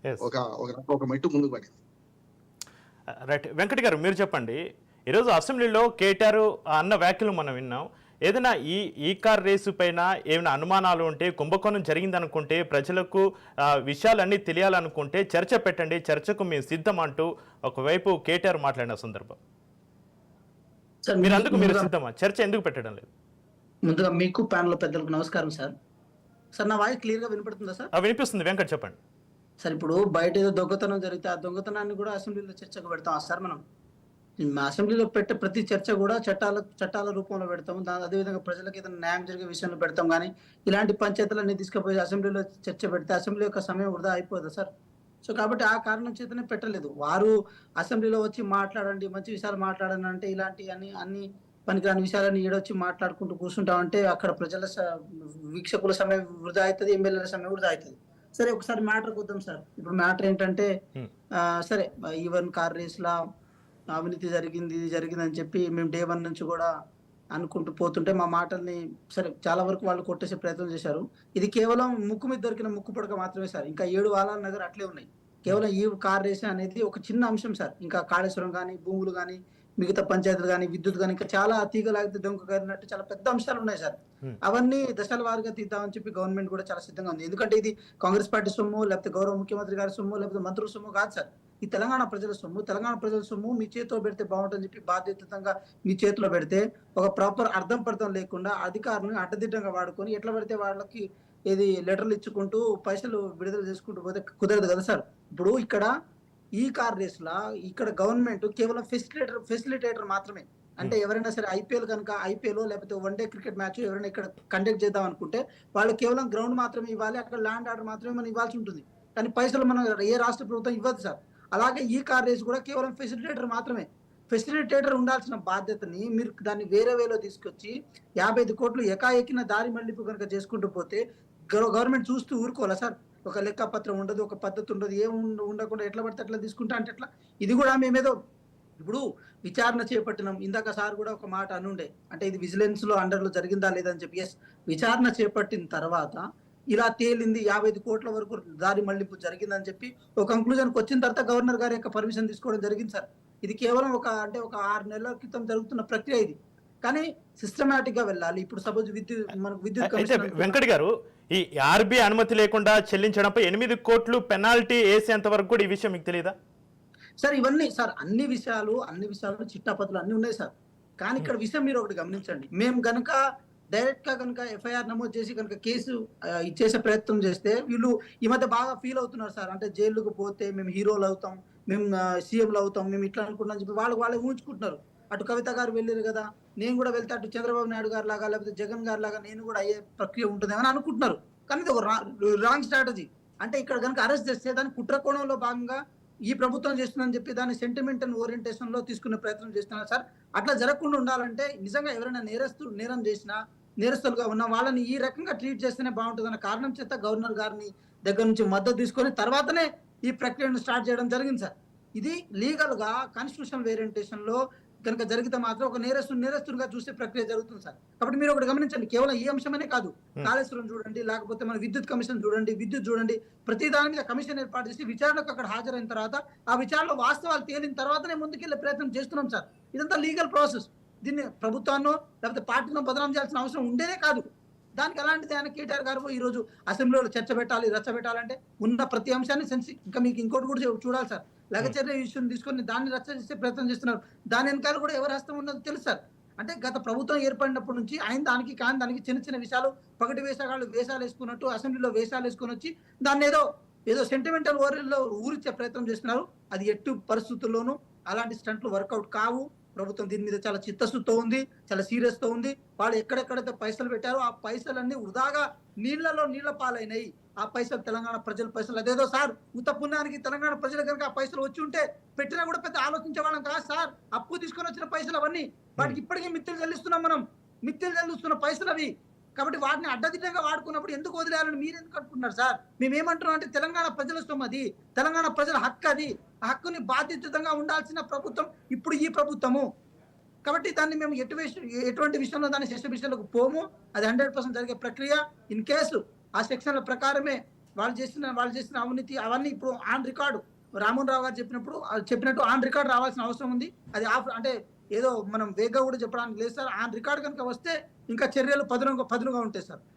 Yes. ఒక ఒక ఒక మెట్టు ముందుకు పడింది. రైట్. వెంకట్ గారు మీరు చెప్పండి. ఈరోజు అసెంబ్లీలో కేటీఆర్ అన్న వ్యాఖ్యలు మనం విన్నాం. ఏదైనా ఈ కార్ రేసు పైన ఏమైనా అనుమానాలు ఉంటే, కుంభకోణం జరిగిందనుకుంటే, ప్రజలకు విషయాలన్నీ తెలియాలనుకుంటే చర్చ పెట్టండి, చర్చకు మేము సిద్ధం అంటూ ఒకవైపు కేటీఆర్ మాట్లాడిన సందర్భం. సార్ మీరు సిద్ధమా? చర్చ ఎందుకు పెట్టడం లేదు? ముందుగా మీకు ప్యానల్ పెద్దలకు నమస్కారం సార్. సార్ నా వాయిస్ క్లియర్ గా వినపడుతుందా సార్? వినిపిస్తుంది. వెంకట్ చెప్పండి. సార్ ఇప్పుడు బయట ఏదో దొంగతనం జరిగితే ఆ దొంగతనాన్ని కూడా అసెంబ్లీలో చర్చకు పెడతాం సార్. మనం అసెంబ్లీలో పెట్టే ప్రతి చర్చ కూడా చట్టాల రూపంలో పెడతాం. అదేవిధంగా ప్రజలకు ఏదైనా న్యాయం జరిగే విషయంలో పెడతాం. కానీ ఇలాంటి పంచాయతీలన్నీ తీసుకుపోయి అసెంబ్లీలో చర్చ పెడితే అసెంబ్లీ యొక్క సమయం వృధా అయిపోదు సార్. సో కాబట్టి ఆ కారణం చేతనే పెట్టలేదు. వారు అసెంబ్లీలో వచ్చి మాట్లాడండి, మంచి విషయాలు మాట్లాడండి అంటే ఇలాంటి అన్ని పనికిరాని విషయాలని ఈడొచ్చి మాట్లాడుకుంటూ కూర్చుంటామంటే అక్కడ ప్రజల వీక్షకుల సమయం వృధా అవుతుంది, ఎమ్మెల్యేల సమయం వృధా అవుతుంది. సరే ఒకసారి మ్యాటర్కి వద్దాం సార్. ఇప్పుడు మ్యాటర్ ఏంటంటే సరే ఈవెన్ కార్ రేస్ లా అవినీతి జరిగింది, ఇది జరిగిందని చెప్పి మేము డే 1 నుంచి కూడా అనుకుంటూ పోతుంటే మా మాటల్ని సరే చాలా వరకు వాళ్ళు కొట్టేసే ప్రయత్నం చేశారు. ఇది కేవలం ముక్కు మీద దొరికిన ముక్కు పుడక మాత్రమే సార్. ఇంకా 7 వారాల నగర్ అట్లే ఉన్నాయి. కేవలం ఈ కార్ రేస్ అనేది ఒక చిన్న అంశం సార్. ఇంకా కాళేశ్వరం కానీ, భూములు కానీ, మిగతా పంచాయతీలు కానీ, విద్యుత్ కానీ, ఇంకా చాలా తీగలాగితే దొంగ గారినట్టు చాలా పెద్ద అంశాలు ఉన్నాయి సార్. అవన్నీ దశల వారీగా తీద్దామని చెప్పి గవర్నమెంట్ కూడా చాలా సిద్ధంగా ఉంది. ఎందుకంటే ఇది కాంగ్రెస్ పార్టీ సొమ్ము, లేకపోతే గౌరవ ముఖ్యమంత్రి గారి సొమ్ము, లేకపోతే మంత్రుల సొమ్ము కాదు సార్. ఈ తెలంగాణ ప్రజల సొమ్ము. తెలంగాణ ప్రజల సొమ్ము మీ చేతిలో పెడితే బాగుంటుందని చెప్పి బాధ్యతంగా మీ చేతిలో పెడితే ఒక ప్రాపర్ అర్థం పర్థం లేకుండా అధికారులను అడ్డదిడ్డంగా వాడుకొని ఎట్లా పడితే వాళ్ళకి ఏది లెటర్లు ఇచ్చుకుంటూ పైసలు విడుదల చేసుకుంటూ పోతే కుదరదు కదా సార్. ఇప్పుడు ఇక్కడ ఈ కార్ రేస్ లా ఇక్కడ గవర్నమెంట్ కేవలం ఫెసిలిటేటర్ మాత్రమే. అంటే ఎవరైనా సరే ఐపీఎల్ లేకపోతే వన్డే క్రికెట్ మ్యాచ్ ఎవరైనా ఇక్కడ కండక్ట్ చేద్దాం అనుకుంటే వాళ్ళు కేవలం గ్రౌండ్ మాత్రమే ఇవ్వాలి, అక్కడ ల్యాండ్ ఆర్డర్ మాత్రమే మనం ఇవ్వాల్సి ఉంటుంది. కానీ పైసలు మనం ఏ రాష్ట్ర ప్రభుత్వం ఇవ్వదు సార్. అలాగే ఈ కార్ రేస్ కూడా కేవలం ఫెసిలిటేటర్ మాత్రమే. ఫెసిలిటేటర్ ఉండాల్సిన బాధ్యతని మీరు దాన్ని వేరే వేలో తీసుకొచ్చి 55 కోట్లు ఎకాఎకిన దారి మళ్లింపు కనుక చేసుకుంటూ పోతే గవర్నమెంట్ చూస్తూ ఊరుకోవాలా సార్? ఒక లెక్క పత్రం ఉండదు, ఒక పద్ధతి ఉండదు, ఏం ఉండకుండా ఎట్లా పడితే అట్లా తీసుకుంటా అంటే ఎట్లా? ఇది కూడా మేమేదో ఇప్పుడు విచారణ చేపట్టినాం. ఇందాక సార్ కూడా ఒక మాట అనుండే, అంటే ఇది విజిలెన్స్ లో అండర్లో జరిగిందా లేదని చెప్పి. ఎస్, విచారణ చేపట్టిన తర్వాత ఇలా తేలింది 55 కోట్ల వరకు దారి మళ్లింపు జరిగిందని చెప్పి ఒక కంక్లూజన్కి వచ్చిన తర్వాత గవర్నర్ గారి యొక్క పర్మిషన్ తీసుకోవడం జరిగింది సార్. ఇది కేవలం ఒక 6 నెలల క్రితం జరుగుతున్న ప్రక్రియ ఇది. కానీ సిస్టమేటిక్ గా వెళ్ళాలి. ఇప్పుడు సపోజ్ మనకు విద్యుత్ వెంకట్ గారు, ఈ ఆర్బీ అనుమతి లేకుండా చెల్లించడంపై 8 కోట్లు పెనాల్టీ వేసేంత వరకు కూడా ఈ విషయం మీకు తెలియదా సార్? ఇవన్నీ సార్ అన్ని విషయాలు చిట్టాపత్రులు అన్ని ఉన్నాయి సార్. కానీ ఇక్కడ విషయం మీరు ఒకటి గమనించండి. మేము గనక డైరెక్ట్ గా కనుక ఎఫ్ఐఆర్ నమోదు చేసి కనుక కేసు ఇచ్చేసే ప్రయత్నం చేస్తే వీళ్ళు ఈ మధ్య బాగా ఫీల్ అవుతున్నారు సార్. అంటే జైలుకు పోతే మేము హీరోలు అవుతాం, మేము సీఎంలు అవుతాం, మేము ఇట్లా అనుకుంటున్నాం చెప్పి వాళ్ళే ఊహించుకుంటున్నారు. అటు కవిత గారు వెళ్ళారు కదా, నేను కూడా వెళ్తే అటు చంద్రబాబు నాయుడు గారు లాగా లేకపోతే జగన్ గారి లాగా నేను కూడా అయ్యే ప్రక్రియ ఉంటుందేమని అనుకుంటున్నారు. కానీ ఇది ఒక రాంగ్ స్ట్రాటజీ. అంటే ఇక్కడ కనుక అరెస్ట్ చేస్తే దాని కుట్ర కోణంలో భాగంగా ఈ ప్రభుత్వం చేస్తుందని చెప్పి దాన్ని సెంటిమెంట్ అండ్ ఓరియంటేషన్ లో తీసుకునే ప్రయత్నం చేస్తున్నారు సార్. అట్లా జరగకుండా ఉండాలంటే నిజంగా ఎవరైనా నేరం చేసినా, నేరస్తులుగా ఉన్న వాళ్ళని ఈ రకంగా ట్రీట్ చేస్తేనే బాగుంటుందన్న కారణం చేత గవర్నర్ గారిని దగ్గర నుంచి మద్దతు తీసుకొని తర్వాతనే ఈ ప్రక్రియను స్టార్ట్ చేయడం జరిగింది సార్. ఇది లీగల్ గా కాన్స్టిట్యూషనల్ వేరియంటేషన్ లో కనుక జరిగితే మాత్రం ఒక నేరస్తుడిగా చూసే ప్రక్రియ జరుగుతుంది సార్. కాబట్టి మీరు ఒకటి గమనించండి, కేవలం ఈ అంశమనే కాదు, కాళేశ్వరం చూడండి, లేకపోతే మన విద్యుత్ కమిషన్ చూడండి, చూడండి, ప్రతి దాని మీద కమిషన్ ఏర్పాటు చేసి విచారణకు అక్కడ హాజరైన తర్వాత ఆ విచారణలో వాస్తవాలు తేలిన తర్వాతనే ముందుకెళ్లే ప్రయత్నం చేస్తున్నాం సార్. ఇదంతా లీగల్ ప్రాసెస్. దీన్ని ప్రభుత్వాన్నో లేకపోతే పార్టీనో బదనాం చేయాల్సిన అవసరం ఉండేనే కాదు. దానికి అలాంటిది ఆయన కేటీఆర్ గారు ఈ రోజు అసెంబ్లీలో చర్చ పెట్టాలి, రచ్చ పెట్టాలంటే ఉన్న ప్రతి అంశాన్ని ఇంకా మీకు ఇంకోటి కూడా చూడాలి సార్. లగచర్య ఇష్యూని తీసుకొని దాన్ని రచ్చ చేసే ప్రయత్నం చేస్తున్నారు. దాని వెనకాల కూడా ఎవరి హస్తం ఉన్నదో తెలుసు సార్. అంటే గత ప్రభుత్వం ఏర్పడినప్పటి నుంచి ఆయన దానికి చిన్న విషయాలు పగటి వేషాలు వేసుకున్నట్టు అసెంబ్లీలో వేషాలు వేసుకొని వచ్చి దాన్ని ఏదో సెంటిమెంటల్ ఓరిలో ఊరిచ్చే ప్రయత్నం చేస్తున్నారు. అది ఎట్టు పరిస్థితుల్లోనూ అలాంటి స్టంట్లు వర్కౌట్ కావు. ప్రభుత్వం దీని మీద చాలా చిత్తశుద్ధితో ఉంది, చాలా సీరియస్ తో ఉంది. వాళ్ళు ఎక్కడెక్కడైతే పైసలు పెట్టారో ఆ పైసలన్నీ వృధాగా నీళ్ల పాలైనాయి. ఆ పైసలు తెలంగాణ ప్రజల పైసలు. అదేదో సార్ ఉత్త పుణ్యానికి తెలంగాణ ప్రజల కనుక ఆ పైసలు వచ్చి ఉంటే పెట్టినా కూడా పెద్ద ఆలోచించే వాళ్ళం కాదు సార్. అప్పు తీసుకొని వచ్చిన పైసలు అవన్నీ వాటికి ఇప్పటికీ మిత్తులు చెల్లిస్తున్నాం మనం. మిత్తులు చెల్లిస్తున్న పైసలు అవి. కాబట్టి వాటిని అడ్డదిడ్డంగా వాడుకున్నప్పుడు ఎందుకు వదిలేయాలని మీరు ఎందుకు అనుకుంటున్నారు సార్? మేమేమంటున్నాం అంటే తెలంగాణ ప్రజల సొమ్ము అది, తెలంగాణ ప్రజల హక్కు అది. ఆ హక్కుని బాధ్యతంగా ఉండాల్సిన ప్రభుత్వం ఇప్పుడు ఈ ప్రభుత్వము. కాబట్టి దాన్ని మేము ఎటువంటి విషయంలో దాన్ని శిక్ష విషయాలకు పోము. అది 100% జరిగే ప్రక్రియ. ఇన్ కేసు ఆ సెక్షన్ల ప్రకారమే వాళ్ళు చేసిన అవినీతి అవన్నీ ఇప్పుడు ఆన్ రికార్డు రామ్మోహన్ రావు గారు చెప్పినట్టు ఆన్ రికార్డు రావాల్సిన అవసరం ఉంది. అది అంటే ఏదో మనం వేగంగా కూడా చెప్పడానికి లేదు సార్. ఆన్ రికార్డు కనుక వస్తే ఇంకా చర్యలు పదునుగా ఉంటాయి సార్.